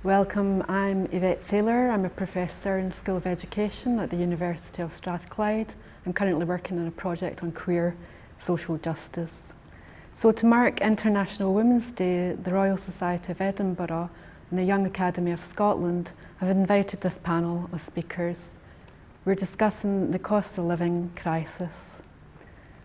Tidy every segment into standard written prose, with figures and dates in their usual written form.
Welcome, I'm Yvette Saylor. I'm a professor in the School of Education at the University of Strathclyde. I'm currently working on a project on queer social justice. So to mark International Women's Day, the Royal Society of Edinburgh and the Young Academy of Scotland have invited this panel of speakers. We're discussing the cost of living crisis.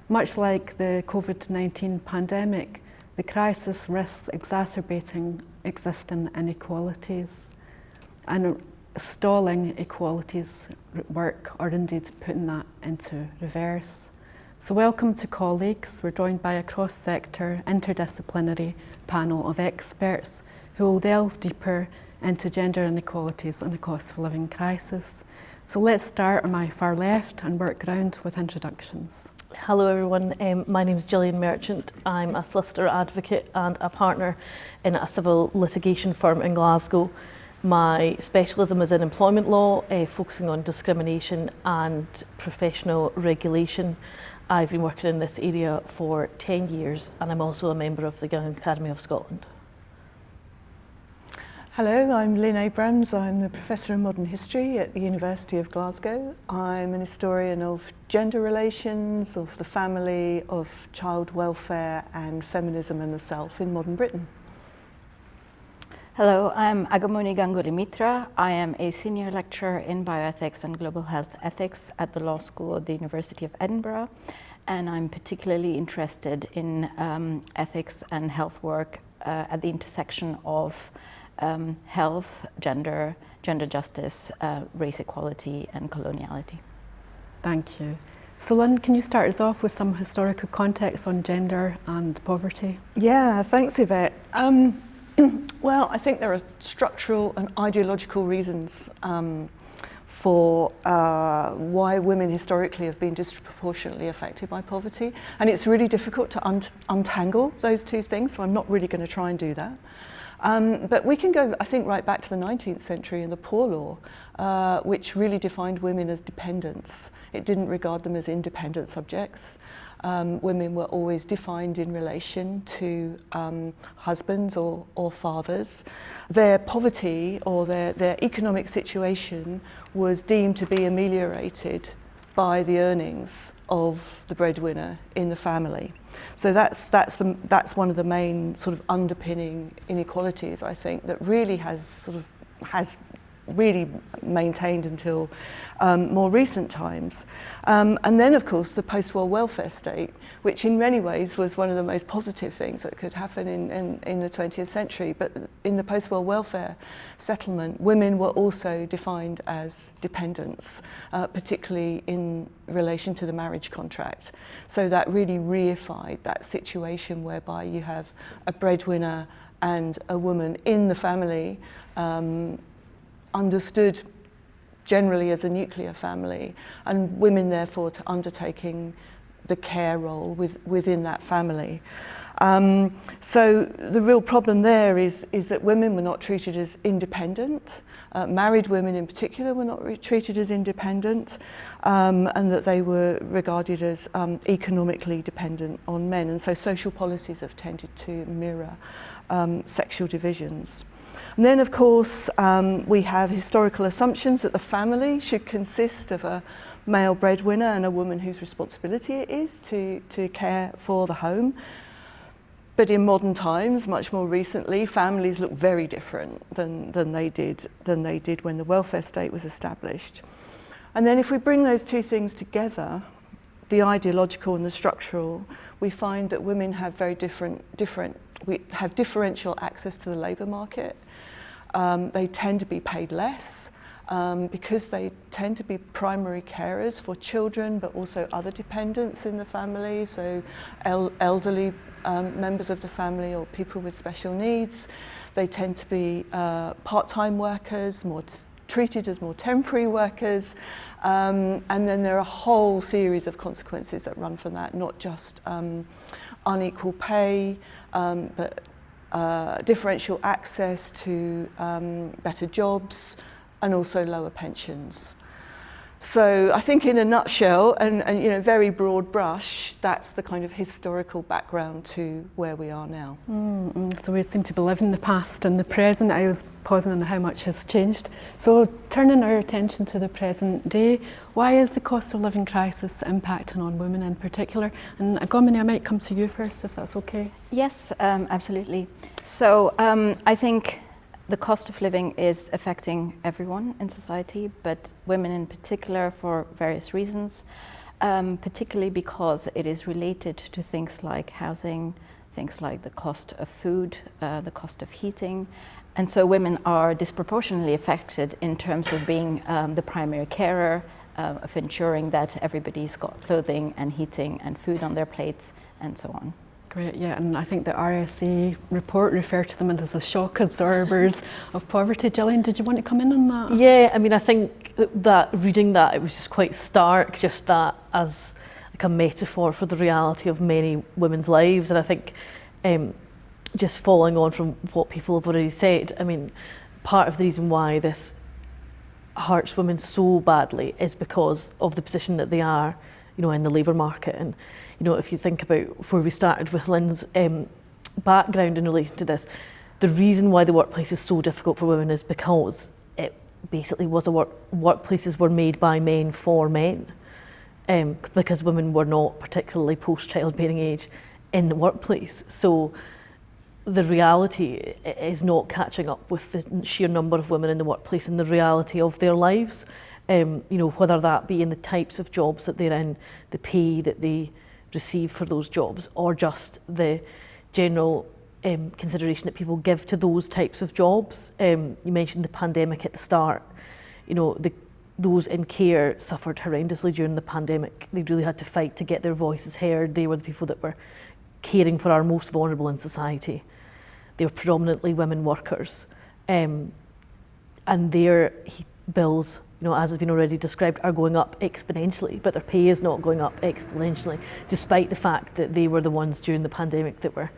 Much like the COVID-19 pandemic, the crisis risks exacerbating existing inequalities and stalling equalities work, or indeed putting that into reverse. So welcome to colleagues. We're joined by a cross-sector, interdisciplinary panel of experts who will delve deeper into gender inequalities and the cost of living crisis. So let's start on my far left and work round with introductions. Hello everyone, my name is Gillian Merchant. I'm a solicitor advocate and a partner in a civil litigation firm in Glasgow. My specialism is in employment law, focusing on discrimination and professional regulation. I've been working in this area for 10 years and I'm also a member of the Young Academy of Scotland. Hello, I'm Lynn Abrams. I'm the Professor of Modern History at the University of Glasgow. I'm an historian of gender relations, of the family, of child welfare and feminism and the self in modern Britain. Hello, I'm Agamoni Ganguly Mitra. I am a senior lecturer in bioethics and global health ethics at the Law School at the University of Edinburgh, and I'm particularly interested in ethics and health work at the intersection of health, gender justice, race equality and coloniality. Thank you. So Lynn, can you start us off with some historical context on gender and poverty? Yeah, thanks Yvette. Well, I think there are structural and ideological reasons for why women historically have been disproportionately affected by poverty, and it's really difficult to untangle those two things, so I'm not really going to try and do that. But we can go, I think, right back to the 19th century and the Poor Law, which really defined women as dependents. It didn't regard them as independent subjects. Women were always defined in relation to husbands or fathers. Their poverty or their economic situation was deemed to be ameliorated by the earnings of the breadwinner in the family. So that's one of the main sort of underpinning inequalities, I think, that really has really maintained until more recent times. And then, of course, the post-war welfare state, which in many ways was one of the most positive things that could happen in the 20th century. But in the post-war welfare settlement, women were also defined as dependents, particularly in relation to the marriage contract. So that really reified that situation whereby you have a breadwinner and a woman in the family, understood generally as a nuclear family, and women therefore to undertaking the care role within that family. So the real problem there is that women were not treated as independent. Married women in particular were not treated as independent, and that they were regarded as economically dependent on men. And so social policies have tended to mirror sexual divisions. And then, of course, we have historical assumptions that the family should consist of a male breadwinner and a woman whose responsibility it is to care for the home. But in modern times, much more recently, families look very different than they did when the welfare state was established. And then if we bring those two things together, the ideological and the structural, we find that women have very we have differential access to the labour market. They tend to be paid less because they tend to be primary carers for children, but also other dependents in the family, so elderly members of the family or people with special needs. They tend to be part-time workers, treated as more temporary workers, and then there are a whole series of consequences that run from that, not just unequal pay, but differential access to better jobs and also lower pensions. So I think in a nutshell, and you know, very broad brush, that's the kind of historical background to where we are now. So we seem to be living the past and the present. I was pausing on how much has changed. So turning our attention to the present day, why is the cost of living crisis impacting on women in particular? And Agomini, I might come to you first, if that's okay. Yes, absolutely. So I think the cost of living is affecting everyone in society, but women in particular for various reasons, particularly because it is related to things like housing, things like the cost of food, the cost of heating. And so women are disproportionately affected in terms of being the primary carer, of ensuring that everybody's got clothing and heating and food on their plates and so on. Great, yeah, and I think the RSA report referred to them as the shock absorbers of poverty. Gillian, did you want to come in on that? Yeah, I mean, I think that reading that, it was just quite stark, just that as like a metaphor for the reality of many women's lives. And I think just following on from what people have already said, I mean, part of the reason why this hurts women so badly is because of the position that they are, you know, in the labour market. And you know, if you think about where we started with Lynn's background in relation to this, the reason why the workplace is so difficult for women is because it basically was workplaces were made by men for men, because women were not particularly post-childbearing age in the workplace. So the reality is not catching up with the sheer number of women in the workplace and the reality of their lives. You know, whether that be in the types of jobs that they're in, the pay that they receive for those jobs, or just the general consideration that people give to those types of jobs. You mentioned the pandemic at the start. You know, those in care suffered horrendously during the pandemic. They really had to fight to get their voices heard. They were the people that were caring for our most vulnerable in society. They were predominantly women workers, and their bills, you know, as has been already described, are going up exponentially, but their pay is not going up exponentially, despite the fact that they were the ones during the pandemic that were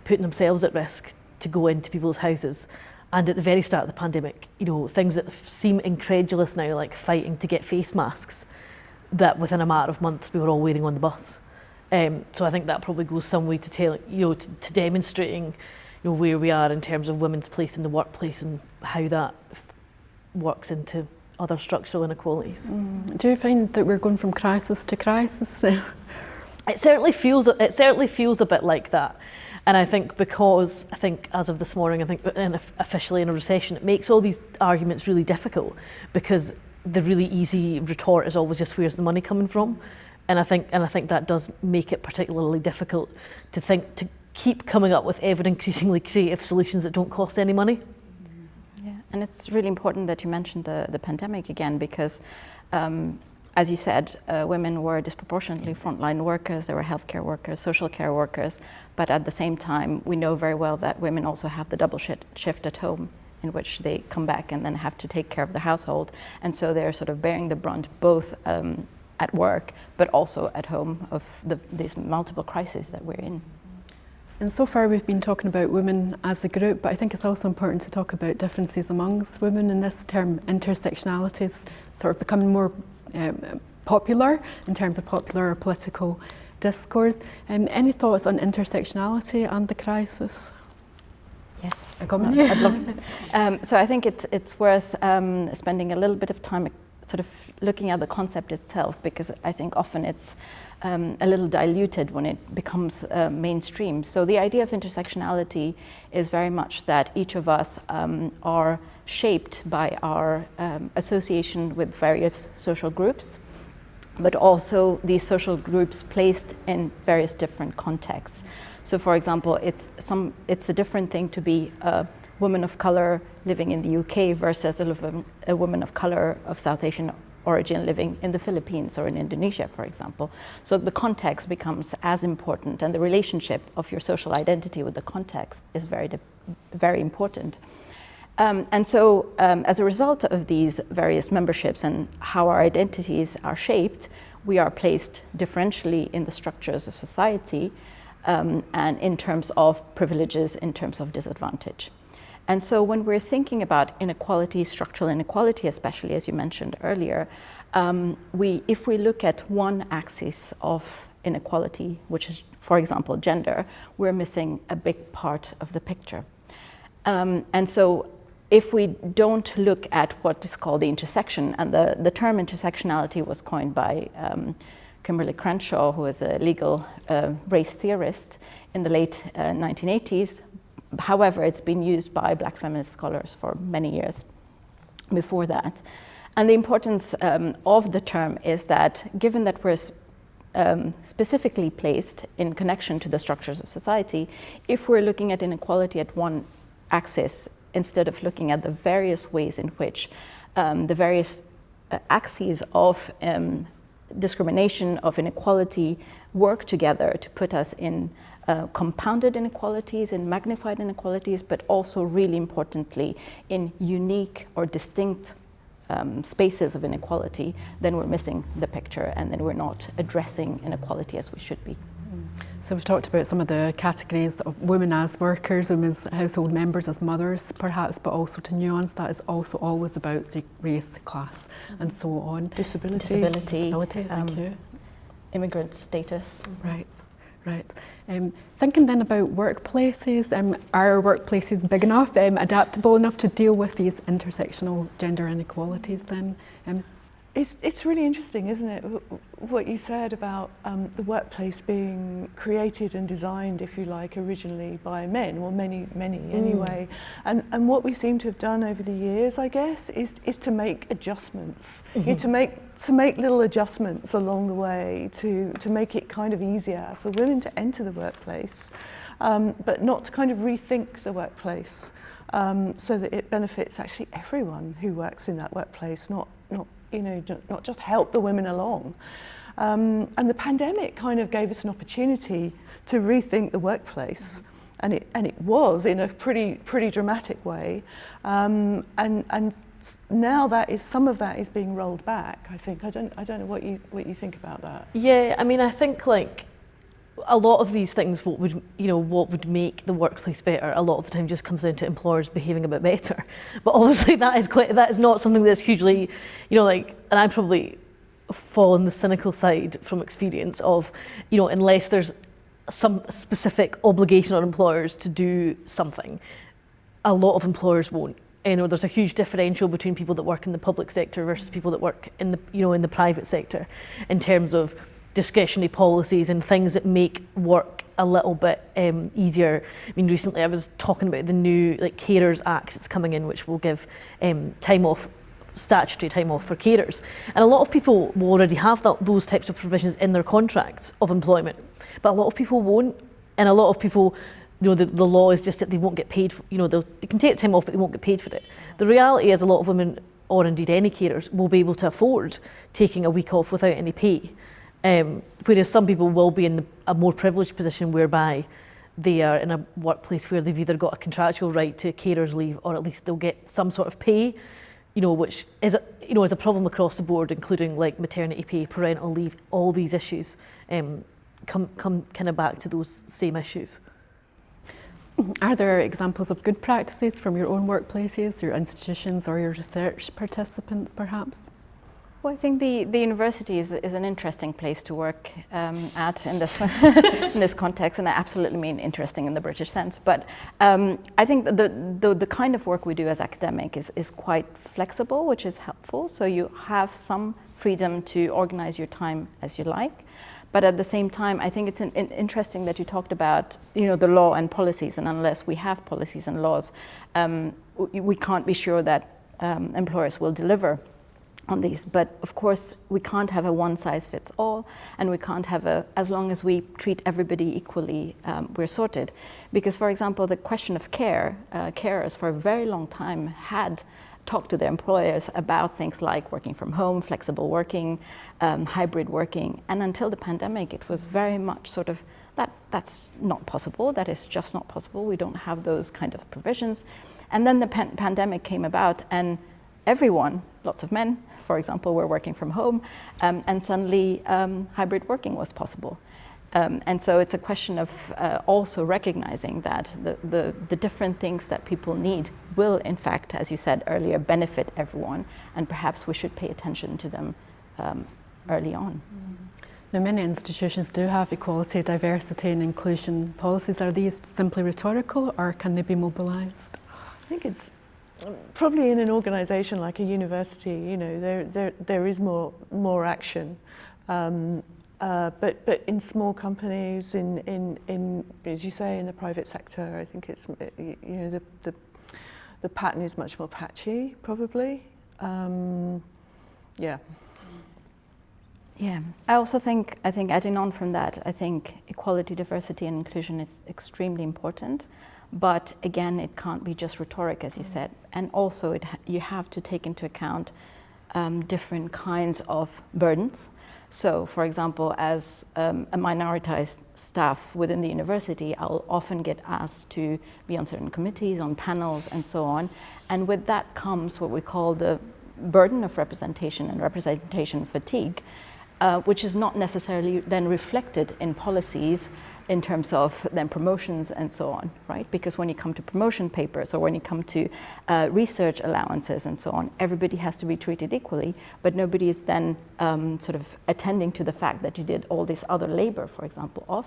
putting themselves at risk to go into people's houses. And at the very start of the pandemic, you know, things that seem incredulous now, like fighting to get face masks, that within a matter of months we were all wearing on the bus. So I think that probably goes some way to tell, you know, to demonstrating, you know, where we are in terms of women's place in the workplace and how that works into other structural inequalities. Do you find that we're going from crisis to crisis now? It certainly feels a bit like that. And I think because, as of this morning, I think officially in a recession, it makes all these arguments really difficult, because the really easy retort is always just, where's the money coming from? And I think that does make it particularly difficult to keep coming up with ever increasingly creative solutions that don't cost any money. Yeah, and it's really important that you mentioned the pandemic again, because as you said, women were disproportionately frontline workers. They were healthcare workers, social care workers, but at the same time, we know very well that women also have the double shift at home, in which they come back and then have to take care of the household. And so they're sort of bearing the brunt both at work, but also at home of these multiple crises that we're in. And so far we've been talking about women as a group, but I think it's also important to talk about differences amongst women. In this term, intersectionality is sort of becoming more popular in terms of popular or political discourse. Any thoughts on intersectionality and the crisis? Yes, I'd love it. So I think it's worth spending a little bit of time sort of looking at the concept itself, because I think often it's a little diluted when it becomes mainstream. So the idea of intersectionality is very much that each of us are shaped by our association with various social groups, but also these social groups placed in various different contexts. So for example, it's a different thing to be a woman of color living in the UK versus a woman of color of South Asian origin living in the Philippines or in Indonesia, for example. So the context becomes as important, and the relationship of your social identity with the context is very, very important. And so as a result of these various memberships and how our identities are shaped, we are placed differentially in the structures of society, and in terms of privileges, in terms of disadvantage. And so when we're thinking about inequality, structural inequality, especially as you mentioned earlier, if we look at one axis of inequality, which is, for example, gender, we're missing a big part of the picture. And so if we don't look at what is called the intersection, and the term intersectionality was coined by Kimberly Crenshaw, who is a legal race theorist in the late 1980s. However, it's been used by Black feminist scholars for many years before that. And the importance of the term is that given that we're specifically placed in connection to the structures of society, if we're looking at inequality at one axis, instead of looking at the various ways in which the various axes of discrimination, of inequality work together to put us in compounded inequalities, in magnified inequalities, but also really importantly in unique or distinct spaces of inequality, then we're missing the picture, and then we're not addressing inequality as we should be. So we've talked about some of the categories of women as workers, women as household members, as mothers perhaps, but also to nuance that is also always about, say, race, class and so on. Disability, thank you. Immigrant status. Right. Thinking then about workplaces, are workplaces big enough, adaptable enough to deal with these intersectional gender inequalities then? It's really interesting, isn't it, what you said about the workplace being created and designed, if you like, originally by men, or many anyway. And what we seem to have done over the years, I guess, is to make adjustments, to make little adjustments along the way to make it kind of easier for women to enter the workplace, but not to kind of rethink the workplace so that it benefits actually everyone who works in that workplace, not just help the women along. And the pandemic kind of gave us an opportunity to rethink the workplace, and it was in a pretty dramatic way. And now some of that is being rolled back. I think I don't know what you think about that. Yeah, I mean, I think like a lot of these things, what would make the workplace better, a lot of the time just comes down to employers behaving a bit better. But obviously that is not something that's hugely, and I probably fall on the cynical side from experience of, unless there's some specific obligation on employers to do something, a lot of employers won't. There's a huge differential between people that work in the public sector versus people that work in the private sector in terms of discretionary policies and things that make work a little bit easier. I mean, recently I was talking about the new Carers Act that's coming in, which will give statutory time off for carers. And a lot of people will already have those types of provisions in their contracts of employment, but a lot of people won't. And a lot of people, the law is just that they won't get paid for, they can take time off, but they won't get paid for it. The reality is a lot of women, or indeed any carers, will be able to afford taking a week off without any pay. Whereas some people will be in a more privileged position whereby they are in a workplace where they've either got a contractual right to carers leave, or at least they'll get some sort of pay, which is a problem across the board, including like maternity pay, parental leave. All these issues come kind of back to those same issues. Are there examples of good practices from your own workplaces, your institutions, or your research participants perhaps? Well, I think the university is an interesting place to work at in this in this context, and I absolutely mean interesting in the British sense. But I think the kind of work we do as academic is quite flexible, which is helpful. So you have some freedom to organize your time as you like. But at the same time, I think it's interesting that you talked about the law and policies, and unless we have policies and laws, we can't be sure that employers will deliver on these. But of course we can't have a one size fits all, and we can't have as long as we treat everybody equally, we're sorted. Because for example, the question of carers for a very long time had talked to their employers about things like working from home, flexible working, hybrid working, and until the pandemic it was very much sort of that's not possible, that is just not possible, we don't have those kind of provisions. And then the pandemic came about, and everyone, lots of men, for example, were working from home, and suddenly hybrid working was possible. And so it's a question of also recognizing that the different things that people need will, in fact, as you said earlier, benefit everyone, and perhaps we should pay attention to them early on. Now, many institutions do have equality, diversity and inclusion policies. Are these simply rhetorical, or can they be mobilised? I think it's probably in an organisation like a university, you know, there is more action. But in small companies, in as you say, in the private sector, I think it's, you know, the pattern is much more patchy, probably. Yeah. Yeah, I think adding on from that, I think equality, diversity and inclusion is extremely important. But again, it can't be just rhetoric, as you said. And also you have to take into account different kinds of burdens. So, for example, as a minoritized staff within the university, I'll often get asked to be on certain committees, on panels and so on. And with that comes what we call the burden of representation and representation fatigue, which is not necessarily then reflected in policies in terms of then promotions and so on, right? Because when you come to promotion papers or when you come to research allowances and so on, everybody has to be treated equally, but nobody is then sort of attending to the fact that you did all this other labor, for example, of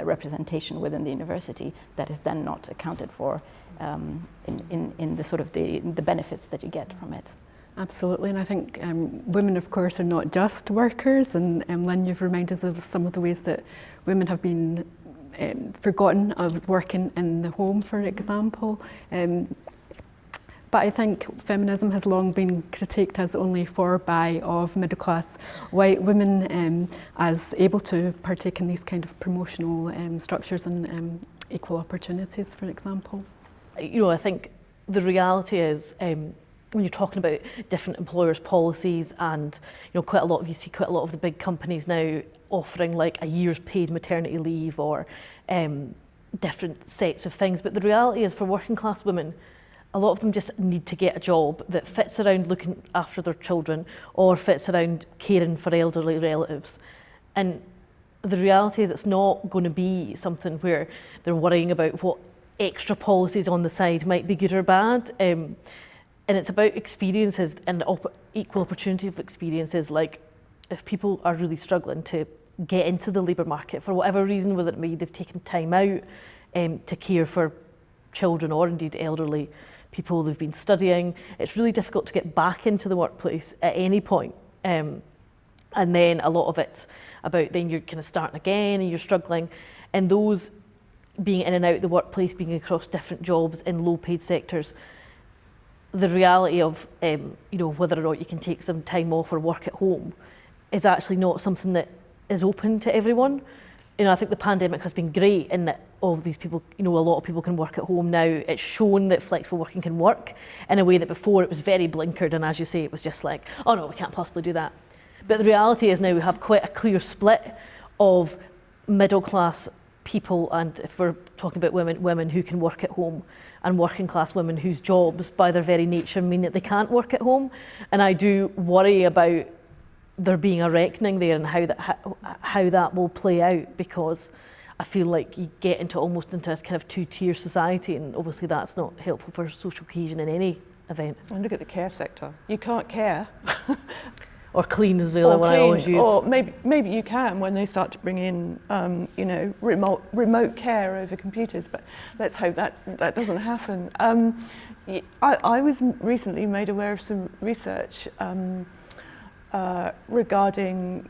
representation within the university that is then not accounted for in the sort of the benefits that you get from it. Absolutely, and I think women, of course, are not just workers, and Lynn, you've reminded us of some of the ways that women have been forgotten of working in the home, for example. But I think feminism has long been critiqued as only by of middle-class white women as able to partake in these kind of promotional structures and equal opportunities, for example. You know, I think the reality is when you're talking about different employers' policies, and you know, you see quite a lot of the big companies now offering like a year's paid maternity leave or different sets of things. But the reality is, for working class women, a lot of them just need to get a job that fits around looking after their children or fits around caring for elderly relatives. And the reality is, it's not going to be something where they're worrying about what extra policies on the side might be good or bad. And it's about experiences and equal opportunity of experiences. Like, if people are really struggling to get into the labour market for whatever reason, whether it be they've taken time out to care for children or indeed elderly people, they've been studying, it's really difficult to get back into the workplace at any point. And then a lot of it's about then you're kind of starting again and you're struggling. And those being in and out of the workplace, being across different jobs in low paid sectors, the reality of you know, whether or not you can take some time off or work at home is actually not something that is open to everyone. You know, I think the pandemic has been great in that all of these people, you know, a lot of people can work at home now. It's shown that flexible working can work in a way that before it was very blinkered, and as you say, it was just like, oh no, we can't possibly do that. But the reality is now we have quite a clear split of middle class people, and if we're talking about women who can work at home, and working class women whose jobs by their very nature mean that they can't work at home. And I do worry about there being a reckoning there and how that will play out, because I feel like you get into almost into a kind of two-tier society, and obviously that's not helpful for social cohesion in any event. And look at the care sector. You can't care. Or clean is the other one I always use. Or maybe you can when they start to bring in, you know, remote care over computers. But let's hope that doesn't happen. I was recently made aware of some research regarding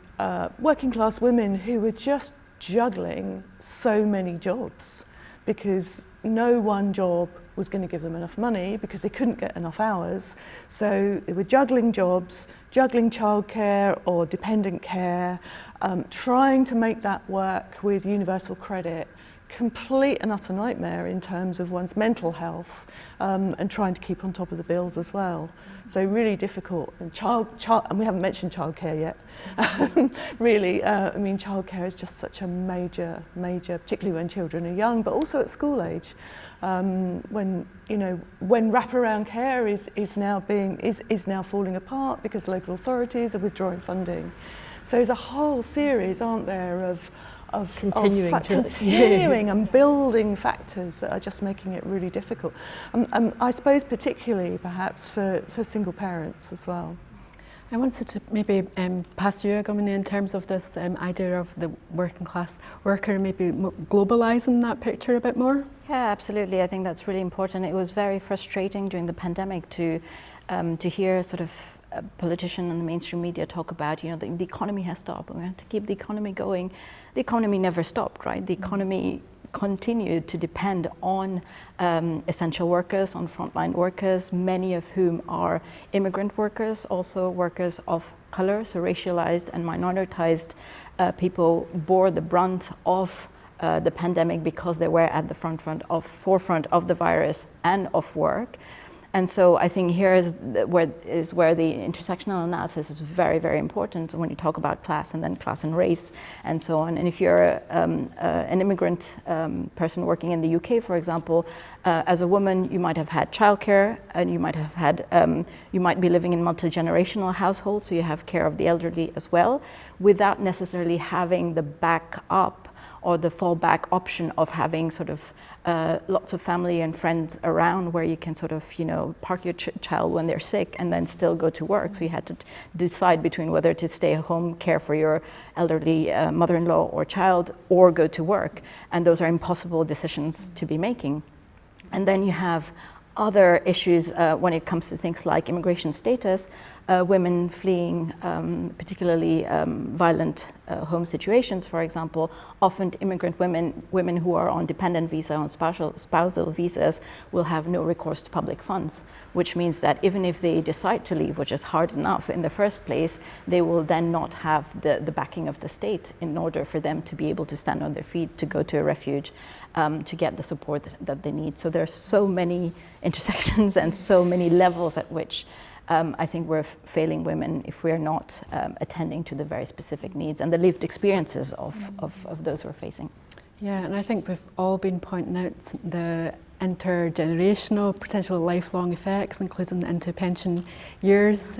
working class women who were just juggling so many jobs because no one job was going to give them enough money because they couldn't get enough hours. So they were juggling jobs, juggling childcare or dependent care, trying to make that work with universal credit. Complete and utter nightmare in terms of one's mental health and trying to keep on top of the bills as well. So really difficult. And and we haven't mentioned childcare yet. Really, I mean, childcare is just such a major, particularly when children are young, but also at school age. When wraparound care is now falling apart because local authorities are withdrawing funding. So there's a whole series, aren't there, of continuing and building factors that are just making it really difficult. I suppose particularly perhaps for single parents as well. I wanted to maybe pass you, Agomini, in terms of this idea of the working class worker, maybe globalising that picture a bit more. Yeah, absolutely. I think that's really important. It was very frustrating during the pandemic to hear sort of a politician in the mainstream media talk about, you know, the economy has stopped. We have to keep the economy going. The economy never stopped, right? The economy continued to depend on essential workers, on frontline workers, many of whom are immigrant workers, also workers of color, so racialized and minoritized people bore the brunt of the pandemic because they were at the forefront of the virus and of work. And so I think here is where the intersectional analysis is very, very important when you talk about class and then class and race and so on. And if you're an immigrant person working in the UK, for example, as a woman, you might have had childcare, and you might have had, you might be living in multi-generational households, so you have care of the elderly as well, without necessarily having the backup or the fallback option of having sort of lots of family and friends around where you can sort of, you know, park your child when they're sick and then still go to work. So you had to decide between whether to stay at home, care for your elderly mother-in-law or child, or go to work. And those are impossible decisions to be making. And then you have other issues when it comes to things like immigration status, women fleeing particularly violent home situations, for example. Often immigrant women who are on dependent visa, on spousal visas, will have no recourse to public funds, which means that even if they decide to leave, which is hard enough in the first place, they will then not have the backing of the state in order for them to be able to stand on their feet, to go to a refuge, to get the support that they need. So there are so many intersections and so many levels at which I think we're failing women if we're not attending to the very specific needs and the lived experiences of those who are facing. Yeah, and I think we've all been pointing out the intergenerational, potential lifelong effects, including into pension years.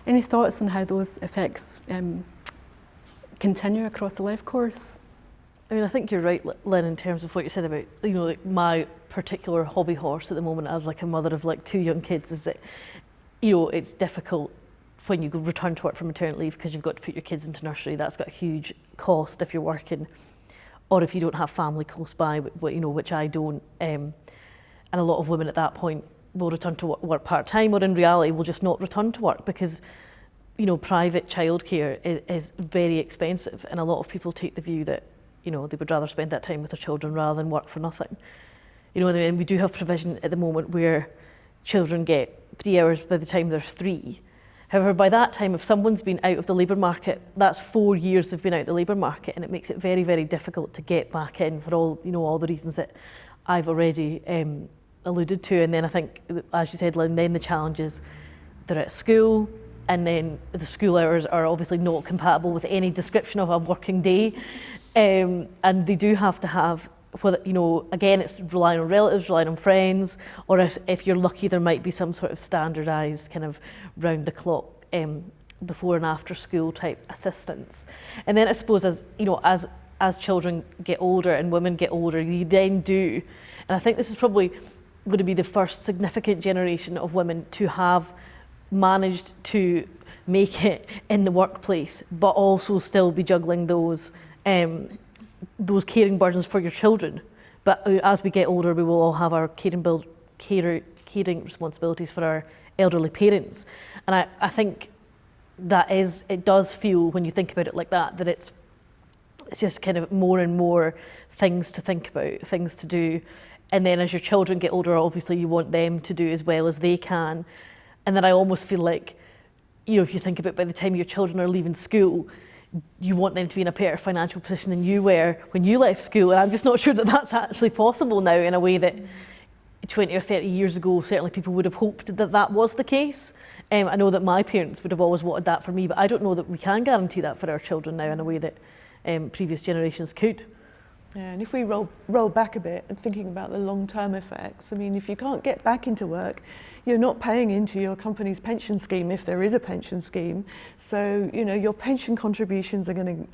Any thoughts on how those effects continue across the life course? I mean, I think you're right, Lynn, in terms of what you said about, you know, like my particular hobby horse at the moment as like a mother of like 2 young kids is that, you know, it's difficult when you return to work from maternity leave because you've got to put your kids into nursery. That's got a huge cost if you're working, or if you don't have family close by, you know, which I don't. And a lot of women at that point will return to work part-time, or in reality will just not return to work because, you know, private childcare is very expensive, and a lot of people take the view that, you know, they would rather spend that time with their children rather than work for nothing. You know, and we do have provision at the moment where children get 3 hours by the time they're 3. However, by that time, if someone's been out of the labour market, that's 4 years they've been out of the labour market, and it makes it very, very difficult to get back in for all, you know, all the reasons that I've already alluded to. And then I think, as you said, Lynn, then the challenge is they're at school, and then the school hours are obviously not compatible with any description of a working day. And they do have to have, whether, you know, again, it's relying on relatives, relying on friends, or if you're lucky, there might be some sort of standardised kind of round the clock before and after school type assistance. And then I suppose, as you know, as children get older and women get older, you then do, and I think this is probably going to be the first significant generation of women to have managed to make it in the workplace, but also still be juggling those caring burdens for your children. But as we get older, we will all have our caring responsibilities for our elderly parents. And I think it does feel, when you think about it like that it's just kind of more and more things to think about, things to do. And then as your children get older, obviously you want them to do as well as they can. And then I almost feel like, you know, if you think about by the time your children are leaving school, you want them to be in a better financial position than you were when you left school. And I'm just not sure that that's actually possible now in a way that 20 or 30 years ago, certainly people would have hoped that that was the case. I know that my parents would have always wanted that for me, but I don't know that we can guarantee that for our children now in a way that previous generations could. Yeah, and if we roll back a bit and thinking about the long-term effects, I mean, if you can't get back into work, you're not paying into your company's pension scheme if there is a pension scheme. So, you know, your pension contributions are going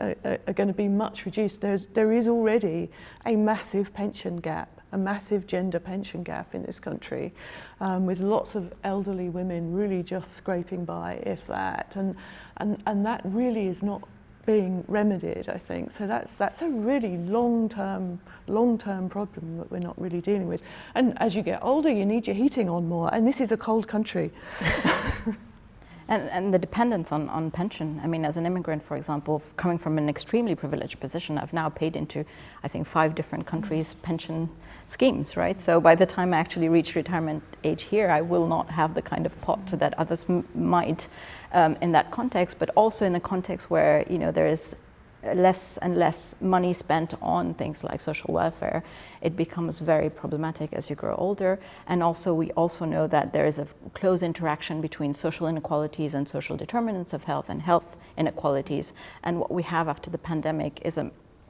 to be much reduced. There is already a massive pension gap a massive gender pension gap in this country, with lots of elderly women really just scraping by, if that, and that really is not being remedied, I think. So that's a really long-term problem that we're not really dealing with. And as you get older, you need your heating on more, and this is a cold country. And the dependence on pension. I mean, as an immigrant, for example, coming from an extremely privileged position, I've now paid into, I think, 5 different countries' pension schemes, right? So by the time I actually reach retirement age here, I will not have the kind of pot that others might in that context, but also in a context where, you know, there is less and less money spent on things like social welfare. It becomes very problematic as you grow older. And also, we also know that there is a close interaction between social inequalities and social determinants of health and health inequalities. And what we have after the pandemic is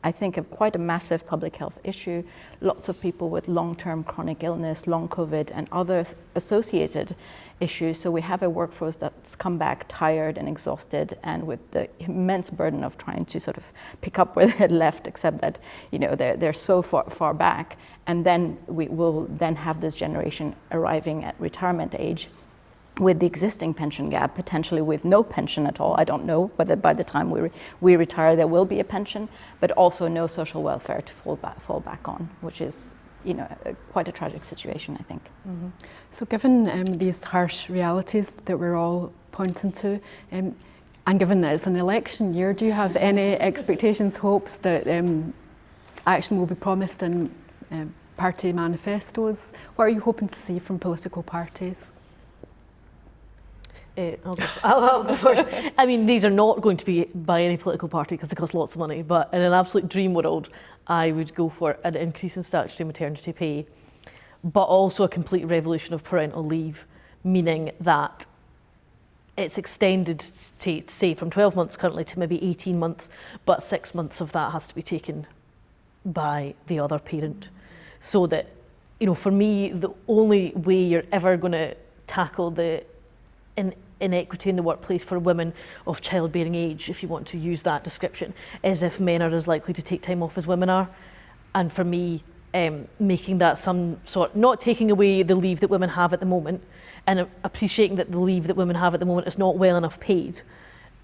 I think quite a massive public health issue. Lots of people with long-term chronic illness, long COVID, and other associated issues. So we have a workforce that's come back tired and exhausted, and with the immense burden of trying to sort of pick up where they had left, except that, you know, they're so far back. And then we will then have this generation arriving at retirement age with the existing pension gap, potentially with no pension at all. I don't know whether by the time we retire there will be a pension, but also no social welfare to fall back on, which is, you know, quite a tragic situation, I think. Mm-hmm. So given these harsh realities that we're all pointing to, and given that it's an election year, do you have any expectations, hopes that action will be promised in party manifestos? What are you hoping to see from political parties? I'll go first. I mean, these are not going to be by any political party because they cost lots of money, but in an absolute dream world, I would go for an increase in statutory maternity pay, but also a complete revolution of parental leave, meaning that it's extended, say from 12 months currently to maybe 18 months, but 6 months of that has to be taken by the other parent. So that, you know, for me, the only way you're ever going to tackle the inequity in the workplace for women of childbearing age, if you want to use that description, is if men are as likely to take time off as women are. And for me, making that some sort, not taking away the leave that women have at the moment, and appreciating that the leave that women have at the moment is not well enough paid.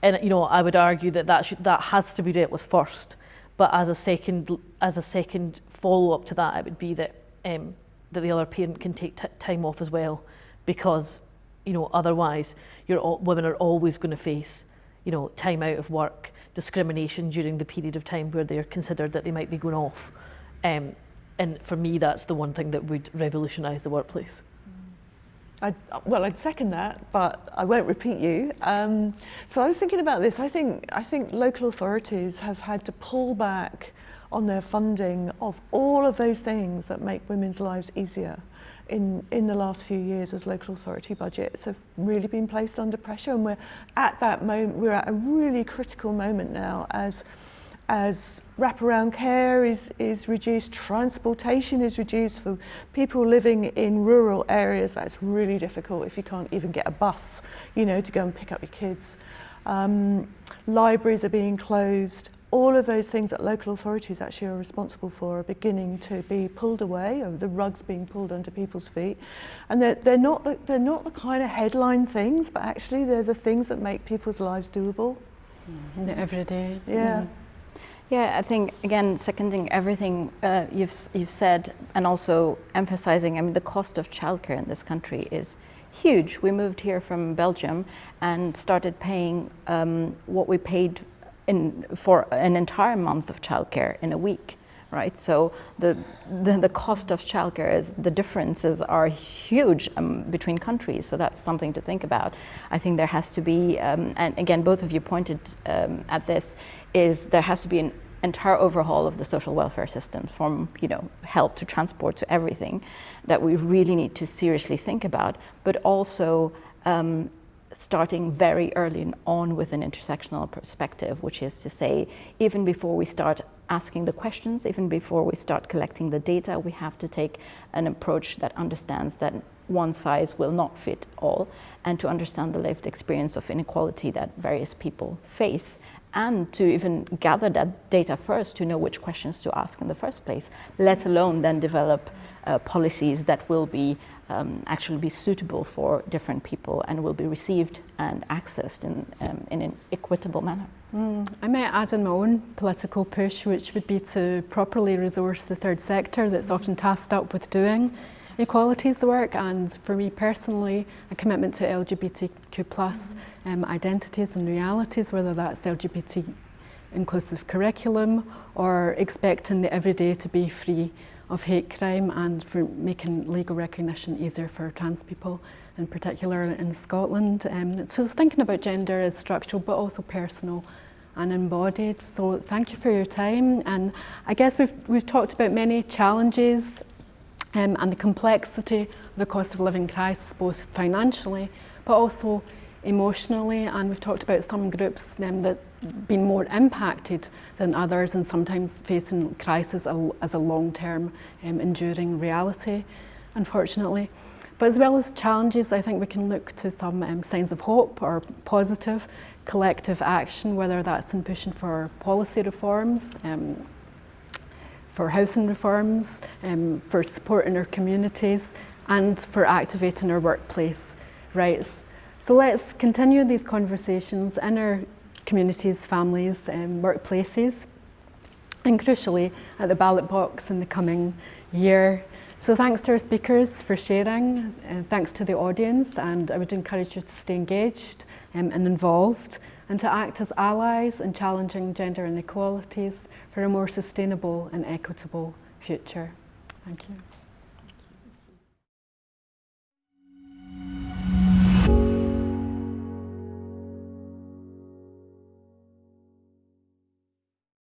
And, you know, I would argue that that has to be dealt with first. But as a second follow-up to that, it would be that that the other parent can take time off as well, because, you know, otherwise women are always going to face, you know, time out of work, discrimination during the period of time where they're considered that they might be going off. And for me, that's the one thing that would revolutionise the workplace. I'd second that, but I won't repeat you. So I was thinking about this. I think local authorities have had to pull back on their funding of all of those things that make women's lives easier in the last few years, as local authority budgets have really been placed under pressure. And we're at that moment, we're at a really critical moment now as wraparound care is reduced, transportation is reduced for people living in rural areas. That's really difficult if you can't even get a bus, you know, to go and pick up your kids. Libraries are being closed. All of those things that local authorities actually are responsible for are beginning to be pulled away, or the rug's being pulled under people's feet. And they're not the kind of headline things, but actually they're the things that make people's lives doable. In the everyday. Yeah. Yeah, I think, again, seconding everything you've said, and also emphasizing, I mean, the cost of childcare in this country is huge. We moved here from Belgium and started paying what we paid for an entire month of childcare in a week, right? So the cost of childcare the differences are huge between countries. So that's something to think about. I think there has to be, and again, both of you pointed at this, is there has to be an entire overhaul of the social welfare system, from, you know, health to transport to everything, that we really need to seriously think about, but also starting very early on with an intersectional perspective, which is to say, even before we start asking the questions, even before we start collecting the data, we have to take an approach that understands that one size will not fit all, and to understand the lived experience of inequality that various people face, and to even gather that data first to know which questions to ask in the first place, let alone then develop policies that will be actually be suitable for different people and will be received and accessed in an equitable manner. I might add in my own political push, which would be to properly resource the third sector that's often tasked up with doing equalities work, and for me personally, a commitment to LGBTQ+ identities and realities, whether that's LGBT inclusive curriculum or expecting the everyday to be free of hate crime, and for making legal recognition easier for trans people, in particular in Scotland. So thinking about gender as structural but also personal and embodied. So thank you for your time, and I guess we've talked about many challenges and the complexity of the cost of living crisis, both financially but also emotionally, and we've talked about some groups that have been more impacted than others and sometimes facing crisis as a long-term enduring reality, unfortunately. But as well as challenges, I think we can look to some signs of hope or positive collective action, whether that's in pushing for policy reforms, for housing reforms, for supporting our communities, and for activating our workplace rights. So let's continue these conversations in our communities, families, workplaces, and crucially at the ballot box in the coming year. So thanks to our speakers for sharing, and thanks to the audience, and I would encourage you to stay engaged and involved, and to act as allies in challenging gender inequalities for a more sustainable and equitable future. Thank you.